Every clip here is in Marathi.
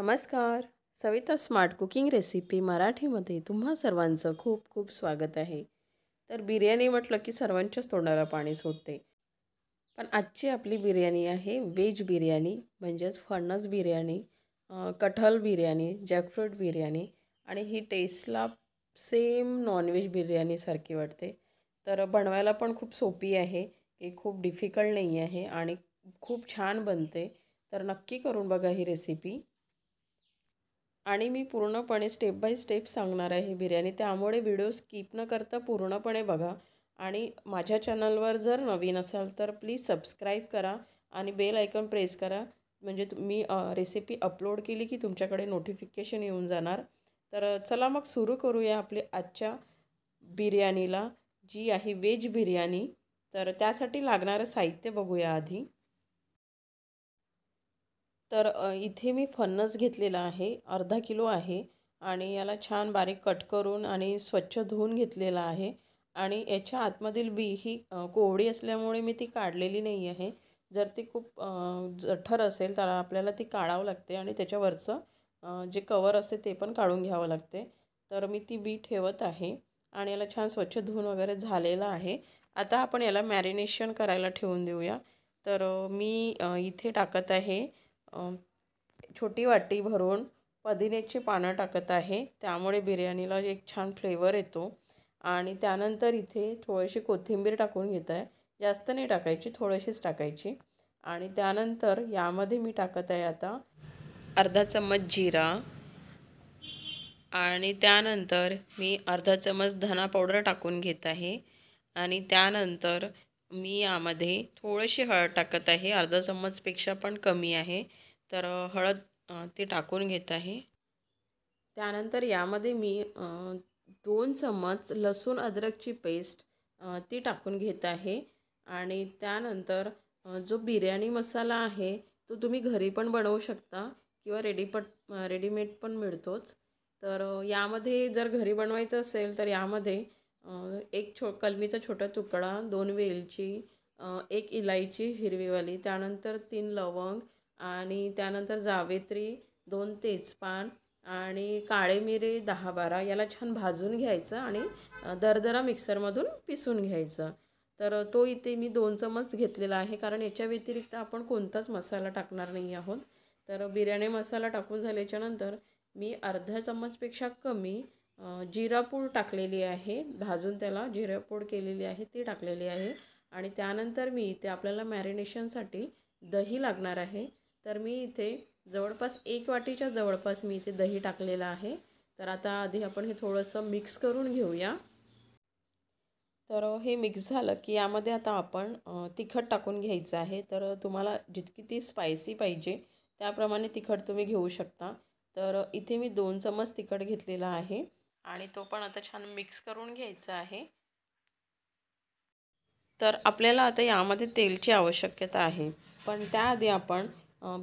नमस्कार. सविता स्मार्ट कुकिंग रेसिपी मराठीमध्ये तुम्हा सर्वांचं खूप खूप स्वागत आहे. तर बिर्याणी म्हटलं की सर्वांच्याच तोंडाला पाणी सुटते. पण आजची आपली बिर्याणी आहे व्हेज बिर्याणी म्हणजेच फणस बिर्याणी, कटहल बिर्याणी, जॅकफ्रूट बिर्याणी आणि ही टेस्टला सेम नॉनव्हेज बिर्याणीसारखी वाटते. तर बनवायला पण खूप सोपी आहे, ही खूप डिफिकल्ट नाही आहे आणि खूप छान बनते. तर नक्की करून बघा ही रेसिपी. आणि मी पूर्णपणे स्टेप बाय स्टेप सांगणार आहे बिर्याणी, त्यामुळे व्हिडिओ स्किप न करता पूर्णपणे बघा. आणि माझ्या चॅनलवर जर नवीन असाल तर प्लीज सबस्क्राईब करा आणि बेल आयकॉन प्रेस करा, म्हणजे मी रेसिपी अपलोड केली की तुमच्याकडे नोटिफिकेशन येऊन जाणार. तर चला मग सुरू करूया आपली आजच्या बिर्याणीला, जी आहे व्हेज बिर्याणी. तर त्यासाठी लागणारं साहित्य बघूया आधी. तर इथे मी फणस घेतलेला आहे, अर्धा किलो आहे. आणि याला छान बारीक कट करून आणि स्वच्छ धुवून घेतलेला आहे. आणि याच्या आतमधील बी ही कोवळी असल्यामुळे मी ती काढलेली नाही आहे. जर ती खूप जठर असेल तर आपल्याला ती काढावं लागते आणि त्याच्यावरचं जे कवर असते ते पण काढून घ्यावं लागते. तर मी ती बी ठेवत आहे आणि याला छान स्वच्छ धुवून वगैरे झालेलं आहे. आता आपण याला मॅरिनेशन करायला ठेवून देऊया. तर मी इथे टाकत आहे छोटी वाटी भरून पुदिन्याची पानं टाकत आहे, त्यामुळे बिर्याणीला एक छान फ्लेवर येतो. आणि त्यानंतर इथे थोडीशी कोथिंबीर टाकून घेत आहे. जास्त नाही टाकायची, थोडीशीच टाकायची. आणि त्यानंतर यामध्ये मी टाकत आहे आता अर्धा चम्मच जिरा. आणि त्यानंतर मी अर्धा चम्मच धना पावडर टाकून घेत आहे. आणि त्यानंतर मी यामध्ये थोडीशी हळद टाकत आहे, अर्धा चम्मचपेक्षा पण कमी आहे. तर हळद ते टाकून घेत आहे. त्यानंतर यामध्ये मी 2 चम्मच लसूण अद्रकची पेस्ट ती टाकून घेत आहे. आणि त्यानंतर जो बिर्याणी मसाला आहे तो तुम्ही घरी पण बनवू शकता किंवा रेडीमेड पण मिळतोच. तर यामध्ये जर घरी बनवायचं असेल तर यामध्ये एक कलमीचा छोटा तुकडा, 2 वेलची, 1 इलायची हिरवीवाली, त्यानंतर 3 लवंग आणि त्यानंतर जावेत्री, 2 तेजपान आणि काळे मिरे 10-12 याला छान भाजून घ्यायचं आणि दरदरा मिक्सरमधून पिसून घ्यायचं. तर तो इथे मी 2 चम्मच घेतलेला आहे, कारण याच्या व्यतिरिक्त आपण कोणताच मसाला टाकणार नाही आहोत. तर बिर्याणी मसाला टाकून झाल्याच्यानंतर मी अर्धा चम्मचपेक्षा कमी जिरापूड टाकलेली आहे, भाजून त्याला जिरापूड केलेली आहे ती टाकलेली आहे. आणि त्यानंतर मी इथे आपल्याला मॅरिनेशनसाठी दही लागणार आहे. तर मी इथे जवळपास 1 वाटीच्या जवळपास मी इथे दही टाकलेलं आहे. तर आता आधी आपण हे थोडंसं मिक्स करून घेऊया. तर हे मिक्स झालं की यामध्ये आता आपण तिखट टाकून घ्यायचं आहे. तर तुम्हाला जितकी ती स्पायसी पाहिजे त्याप्रमाणे तिखट तुम्ही घेऊ शकता. तर इथे मी 2 चम्मच तिखट घेतलेला आहे आणि तो पण आता छान मिक्स करून घ्यायचा आहे. तर आपल्याला आता यामध्ये तेलची आवश्यकता आहे. पण त्याआधी आपण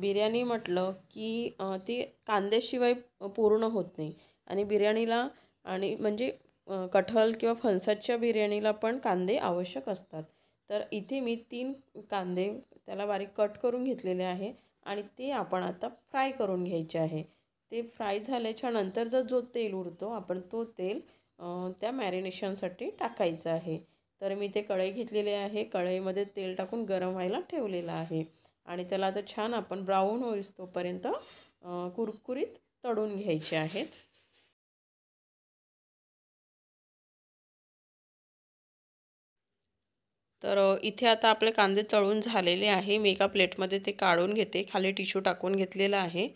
बिर्याणी म्हटलं की ती कांद्याशिवाय पूर्ण होत नाही. आणि बिर्याणीला आणि म्हणजे कटहल किंवा फणसाच्या बिर्याणीला पण कांदे आवश्यक असतात. तर इथे मी 3 कांदे त्याला बारीक कट करून घेतलेले आहे आणि ते आपण आता फ्राय करून घ्यायचे आहे. ते फ्राय झाल्याच्या नंतर जो तेल उरतो आपण तो तेल त्या मॅरिनेशनसाठी टाकायचं आहे. तर मी ते कढई घेतलेली आहे, कढईमध्ये तेल टाकून गरम व्हायला ठेवलेलं आहे. आणि त्याला आता छान आपण ब्राऊन होईस तोपर्यंत कुरकुरीत तळून घ्यायचे आहेत. तर इथे आता आपले कांदे तळून झालेले आहे. मी एका प्लेटमध्ये ते काढून घेते, खाली टिश्यू टाकून घेतलेला आहे.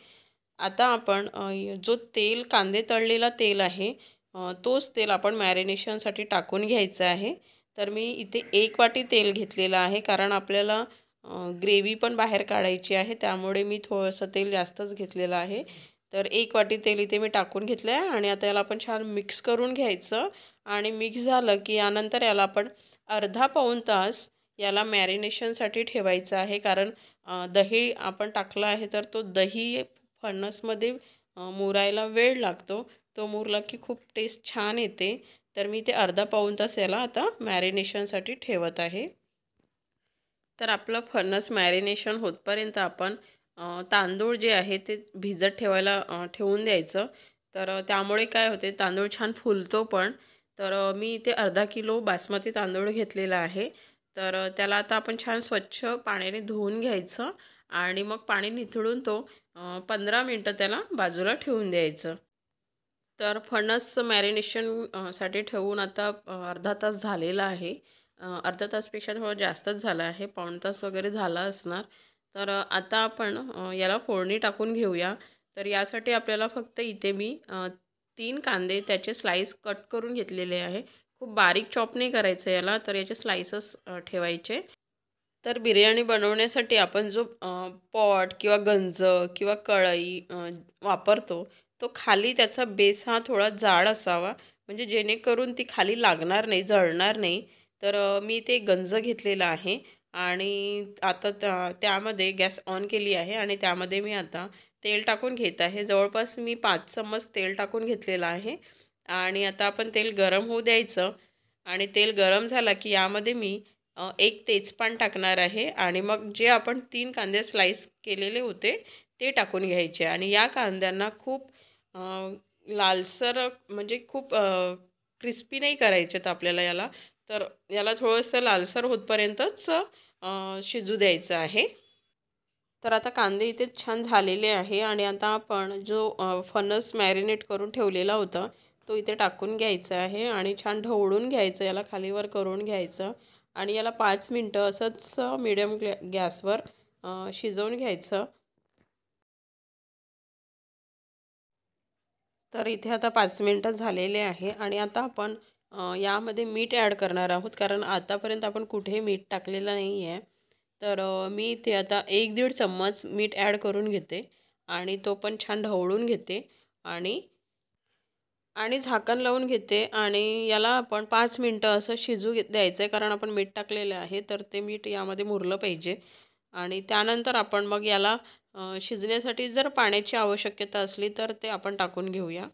आता आपण जो तेल कांदे तळलेला तेल आहे तोच तेल आपण मॅरिनेशनसाठी टाकून घ्यायचं आहे. तर मी इथे 1 वाटी तेल घेतलेलं आहे, कारण आपल्याला ग्रेव्ही पण बाहेर काढायची आहे, त्यामुळे मी थोडंसं तेल जास्तच घेतलेलं आहे. तर 1 वाटी तेल इथे मी टाकून घेतलं आहे आणि आता याला आपण छान मिक्स करून घ्यायचं. आणि मिक्स झालं की यानंतर याला आपण अर्धा पाऊण तास याला मॅरिनेशनसाठी ठेवायचं आहे, कारण दही आपण टाकलं आहे तर तो दही फणसमध्ये मुरायला वेळ लागतो. तो मुरला की खूप टेस्ट छान येते. तर मी ते अर्धा पाऊण तास याला आता मॅरिनेशनसाठी ठेवत आहे. तर आपलं फणस मॅरिनेशन होतपर्यंत आपण तांदूळ जे आहे ते भिजत ठेवून द्यायचं. तर त्यामुळे काय होते, तांदूळ छान फुलतो पण. तर मी इथे अर्धा किलो बासमती तांदूळ घेतलेला आहे. तर त्याला आता आपण छान स्वच्छ पाण्याने धुवून घ्यायचं आणि मग पाणी निथळून तो 15 मिनटं त्याला बाजूला ठेवून द्यायचं. तर फणस मॅरिनेशन साठी ठेवून आता अर्धा तास झालेला आहे. अर्धा तासपेक्षा थोडं जास्तच झालं आहे. पाऊण तास वगैरे झाला असणार. तर आता आपण याला फोडणी टाकून घेऊया. तर यासाठी आपल्याला फक्त इथे मी 3 कांदे त्याचे स्लाईस कट करून घेतलेले आहे. खूप बारीक चॉप नाही करायचं याला, तर याचे स्लाइसेस ठेवायचे. तर बिर्याणी बनवण्यासाठी आपण जो पॉट किंवा गंज किंवा कढई वापरतो, तो खाली त्याचा बेस हा थोडा जाड असावा, म्हणजे जेणेकरून ती खाली लागणार नाही, जळणार नाही. तर मी ते गंज घेतलेला आहे आणि आता त्यामध्ये गॅस ऑन केली आहे आणि त्यामध्ये मी आता तेल टाकून घेत आहे. जवळपास मी 5 चम्मच तेल टाकून घेतलेलं आहे आणि आता आपण तेल गरम होऊ द्यायचं आणि तेल गरम झाला की यामध्ये मी एक तेजपान टाकणार आहे आणि मग जे आपण 3 कांदे स्लाईस केलेले होते ते टाकून घ्यायचे आणि या कांद्यांना खूप अ, लालसर म्हणजे खूप क्रिस्पी नाही करायचे आहेत आपल्याला याला. तर याला थोडंसं लालसर होतपर्यंतच शिजू द्यायचं आहे. तर आता कांदे इथे छान झालेले आहे आणि आता आपण जो फणस मॅरिनेट करून ठेवलेला होता तो इथे टाकून घ्यायचा आहे आणि छान ढवळून घ्यायचं, याला खालीवर करून घ्यायचं आणि याला 5 मिनटं असंच मिडियम गॅसवर शिजवून घ्यायचं. तर इथे आता 5 मिनटं झालेले आहे आणि आता आपण यामध्ये मीठ ॲड करणार आहोत, कारण आतापर्यंत आपण कुठेही मीठ टाकलेलं नाही आहे. तर मी इथे आता 1-1.5 चम्मच मीठ ॲड करून घेते आणि तो पण छान ढवळून घेते आणि आणि झाकण लावून घेते आणि याला आपण 5 मिनटं असं द्यायचं आहे, कारण आपण मीठ टाकलेलं आहे तर ते मीठ यामध्ये मुरलं पाहिजे. आणि त्यानंतर आपण मग याला शिजण्यासाठी जर पाण्याची आवश्यकता असली तर ते आपण टाकून घेऊया.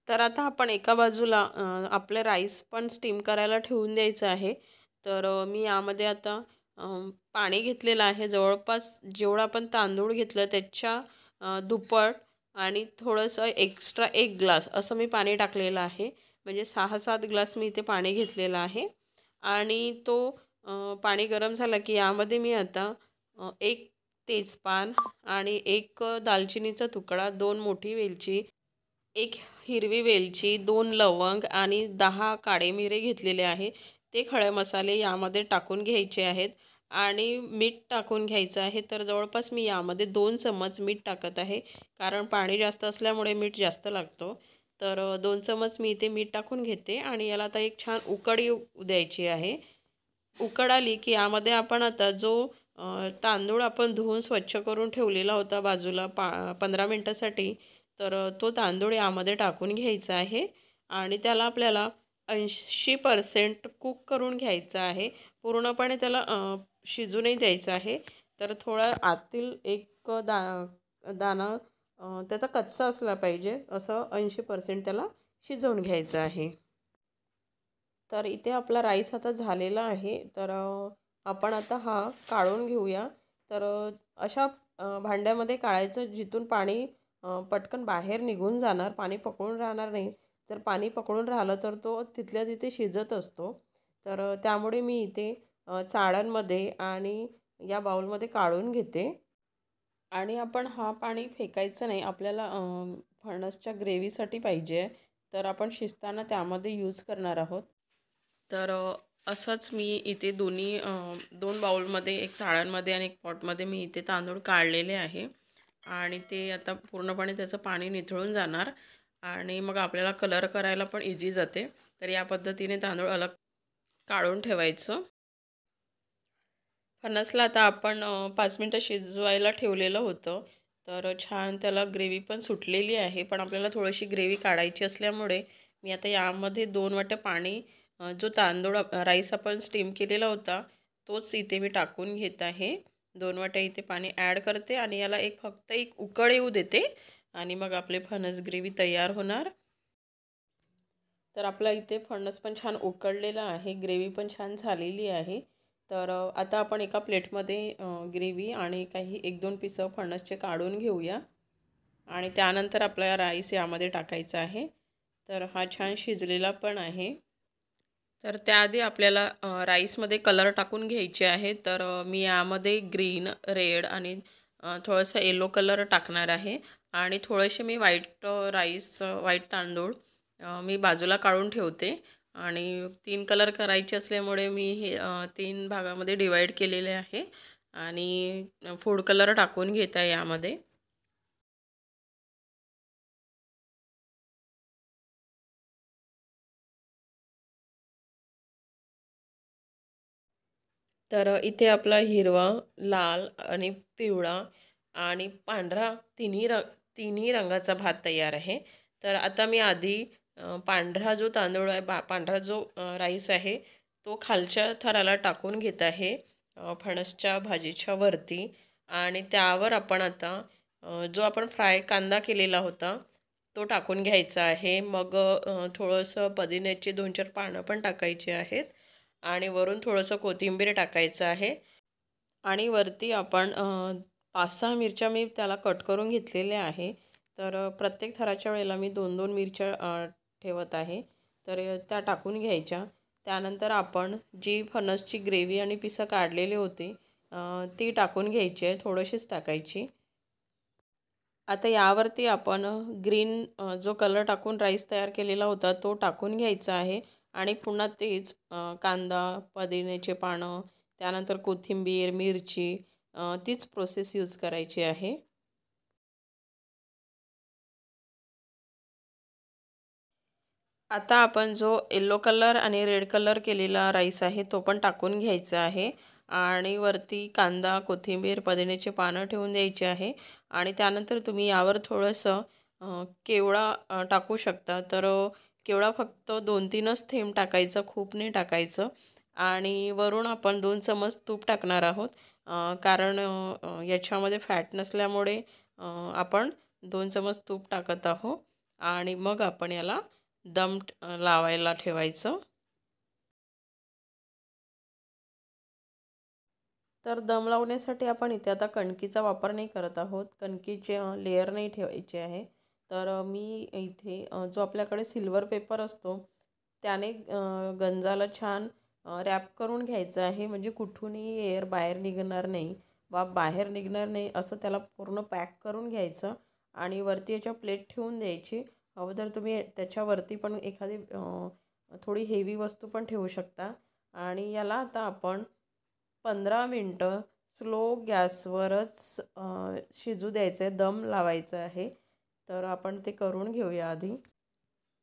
तर आता आपण एका बाजूला आपले राईस पण स्टीम करायला ठेवून द्यायचं आहे. तर मी यामध्ये आता अ, पाणी घेतलेलं आहे. जवळपास जेवढं आपण तांदूळ घेतलं त्याच्या दुप्पट आणि थोडंसं एक्स्ट्रा 1 ग्लास असं मी पाणी टाकलेलं आहे. म्हणजे 6-7 ग्लास मी इथे पाणी घेतलेलं आहे. आणि तो पाणी गरम झालं की यामध्ये मी आता 1 तेजपान आणि 1 दालचिनीचा तुकडा, 2 मोठी वेलची, 1 हिरवी वेलची, 2 लवंग आणि 10 काळे मिरे घेतलेले आहे. ते खडे मसाले यामध्ये टाकून घ्यायचे आहेत आणि मीठ टाकून घ्यायचं आहे. तर जवळपास मी यामध्ये 2 चम्मच मीठ टाकत आहे, कारण पाणी जास्त असल्यामुळे मीठ जास्त लागतो. तर 2 चम्मच मी इथे मीठ टाकून घेते आणि याला आता एक छान उकळी येऊ द्यायची आहे. उकड आली की यामध्ये आपण आता जो तांदूळ आपण धुवून स्वच्छ करून ठेवलेला होता बाजूला 15 मिनटासाठी, तर तो तांदूळ यामध्ये टाकून घ्यायचा आहे आणि त्याला आपल्याला 80% कुक करून घ्यायचं आहे. पूर्णपणे त्याला शिजू नाही द्यायचं आहे. तर थोडा आतील एक दाणा त्याचा कच्चा असला पाहिजे, असं 80% त्याला शिजवून घ्यायचं आहे. तर इथे आपला राईस आता झालेला आहे. तर आपण आता हा काढून घेऊया. तर अशा भांड्यामध्ये काढायचं जिथून पाणी पटकन बाहेर निघून जाणार, पाणी पकडून राहणार नाही. जर पाणी पकडून राहिलं तर तो तिथल्या तिथे शिजत असतो. तर त्यामुळे मी इथे चाळणमध्ये आणि या बाउलमध्ये काढून घेते. आणि आपण हा पाणी फेकायचं नाही, आपल्याला फणसच्या ग्रेव्हीसाठी पाहिजे आहे. तर आपण शिजताना त्यामध्ये यूज करणार आहोत. तर असंच मी इथे दोन्ही 2 बाउलमध्ये, एक चाळणमध्ये आणि एक पॉटमध्ये मी इथे तांदूळ काढलेले आहे आणि ते आता पूर्णपणे त्याचं पाणी निथळून जाणार आणि मग आपल्याला कलर करायला पण इझी जाते. तर या पद्धतीने तांदूळ अलग काढून ठेवायचं. फणसला आता आपण 5 मिनटं शिजवायला ठेवलेलं होतं. तर छान त्याला ग्रेव्ही पण सुटलेली आहे. पण आपल्याला थोडीशी ग्रेव्ही काढायची असल्यामुळे मी आता यामध्ये 2 वाट्या पाणी, जो तांदूळ राईस आपण स्टीम केलेला होता तोच इथे मी टाकून घेत आहे. 2 वाट्या इथे पाणी ॲड करते आणि याला फक्त एक उकळ येऊ देते आणि मग आपले फणस ग्रेव्ही तयार होणार. तर आपला इथे फणस पण छान उकळलेला आहे, ग्रेव्ही पण छान झालेली आहे. तर आता आपण एका प्लेटमध्ये ग्रेव्ही आणि काही 1-2 पिसं फणसचे काढून घेऊया आणि त्यानंतर आपल्याला राईस यामध्ये टाकायचा आहे. तर हा छान शिजलेला पण आहे. तर त्याआधी आपल्याला राईसमध्ये कलर टाकून घ्यायचे आहे. तर मी यामध्ये ग्रीन, रेड आणि थोडंसं येलो कलर टाकणार आहे आणि थोडेसे मी व्हाईट राईस, व्हाईट तांदूळ मी बाजूला काढून ठेवते आणि 3 कलर करायचे असल्यामुळे मी हे 3 भागामध्ये डिवाईड केलेले आहे आणि फूड कलर टाकून घेत आहे यामध्ये. तर इथे आपला हिरवा, लाल आणि पिवळा आणि पांढरा तिन्ही रंगाचा भात तयार आहे. तर आता मी आधी पांढरा जो तांदूळ आहे, पांढरा जो राईस आहे, तो खालच्या थराला टाकून घेत आहे फणसच्या भाजीच्या वरती आणि त्यावर आपण आता जो आपण फ्राय कांदा केलेला होता, तो टाकून घ्यायचा आहे. मग थोडंसं पुदिन्याची 2-4 पानं पण टाकायची आहेत आणि वरून थोडंसं कोथिंबीर टाकायचं आहे आणि वरती आपण 5-6 मिरच्या मी त्याला कट करून घेतलेल्या आहे. तर प्रत्येक थराच्या वेळेला मी 2-2 मिरच्या ठेवत आहे. तर त्या टाकून घ्यायच्या. त्यानंतर आपण जी फणसची ग्रेव्ही आणि पिसं काढलेली होती ती टाकून घ्यायची आहे, थोडीशीच टाकायची. आता यावरती आपण ग्रीन जो कलर टाकून राईस तयार केलेला होता तो टाकून घ्यायचा आहे आणि पुन्हा तेच कांदा, पुदिन्याचे पानं, त्यानंतर कोथिंबीर, मिरची तीच प्रोसेस यूज करायची आहे. आता आपण जो येलो कलर आणि रेड कलर केलेला राईस आहे तो पण टाकून घ्यायचा आहे आणि वरती कांदा, कोथिंबीर, पुदिन्याचे पानं ठेवून द्यायचे आहे आणि त्यानंतर तुम्ही यावर थोडंसं केवडा टाकू शकता. तर केवडा फक्त 2-3च थेंब टाकायचं, खूप नाही टाकायचं आणि वरून आपण 2 चमच तूप टाकणार आहोत. कारण याच्यामध्ये फॅट नसल्यामुळे आपण 2 चमच तूप टाकत आहोत आणि मग आपण याला लावायला ठेवायचं. तर दम लावण्यासाठी आपण इथे आता कणकीचा वापर नाही करत आहोत. कणकीचे लेयर नाही ठेवायचे आहे. तर मी इथे जो आपल्याकडे सिल्वर पेपर असतो त्याने गंजाला छान रॅप करून घ्यायचं आहे. म्हणजे कुठूनही एअर बाहेर निघणार नाही, वाफ बाहेर निघणार नाही असं त्याला पूर्ण पॅक करून घ्यायचं आणि वरती याच्या प्लेट ठेवून द्यायची. हवं तर तुम्ही त्याच्यावरती पण एखादी थोडी हेवी वस्तू पण ठेवू शकता आणि याला आता आपण 15 मिनटं स्लो गॅसवरच शिजू द्यायचं आहे, दम लावायचं आहे. तर आपण ते करून घेऊया आधी.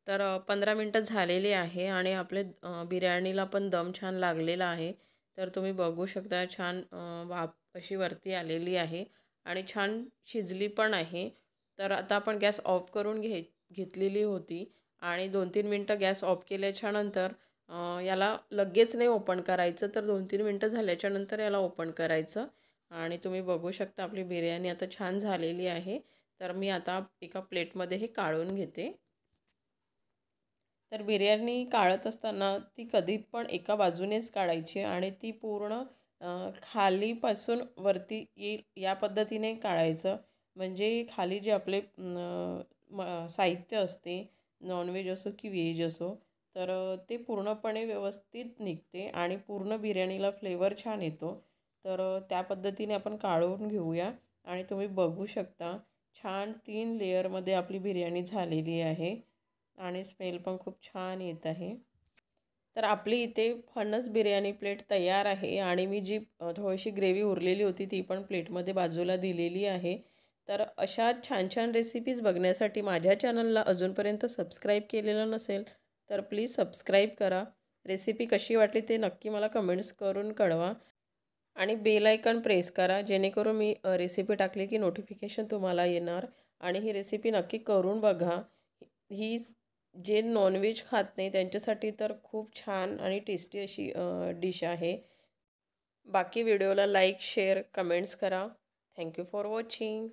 तर 15 मिनटं झालेली आहे आणि आपले बिर्याणीला पण दम छान लागलेला आहे. तर तुम्ही बघू शकता छान वाफ अशी वरती आलेली आहे आणि छान शिजली पण आहे. तर आता आपण गॅस ऑफ करून घेतलेली होती आणि 2-3 मिनटं गॅस ऑफ केल्याच्या नंतर याला लगेच नाही ओपन करायचं. तर 2-3 मिनटं झाल्याच्या नंतर याला ओपन करायचं आणि तुम्ही बघू शकता आपली बिर्याणी आता छान झालेली आहे. तर मी आता एका प्लेटमध्ये हे काढून घेते. तर बिर्याणी काढत असताना ती कधी पण एका बाजूनेच काढायची आणि ती पूर्ण खालीपासून वरती येईल या पद्धतीने काढायचं. म्हणजे खाली जे आपले साहित्य असते, नॉनव्हेज असो की व्हेज असो, तर ते पूर्णपणे व्यवस्थित निघते आणि पूर्ण बिर्याणीला फ्लेवर छान येतो. तर त्या पद्धतीने आपण काढून घेऊया आणि तुम्ही बघू शकता छान 3 लेयरमध्ये आपली बिर्याणी झालेली आहे आणि स्मेल पण खूप छान येत आहे. तर आपली इथे फणस बिर्याणी प्लेट तयार आहे आणि मी जी थोडीशी ग्रेव्ही उरलेली होती ती पण प्लेटमध्ये बाजूला दिलेली आहे. तर अशा छान छान रेसिपीज बघण्यासाठी माझ्या चॅनलला अजूनपर्यंत सबस्क्राईब केलेलं नसेल तर प्लीज सबस्क्राईब करा. रेसिपी कशी वाटली ते नक्की मला कमेंट्स करून कळवा आणि बेल आयकॉन प्रेस करा जेणेकरून मी रेसिपी टाकली की नोटिफिकेशन तुम्हाला येणार आणि ही रेसिपी नक्की करून बघा. ही जे नॉनव्हेज खात नाही त्यांच्यासाठी तर खूप छान आणि टेस्टी अशी डिश आहे. बाकी व्हिडिओला लाईक, शेअर, कमेंट्स करा. Thank you for watching.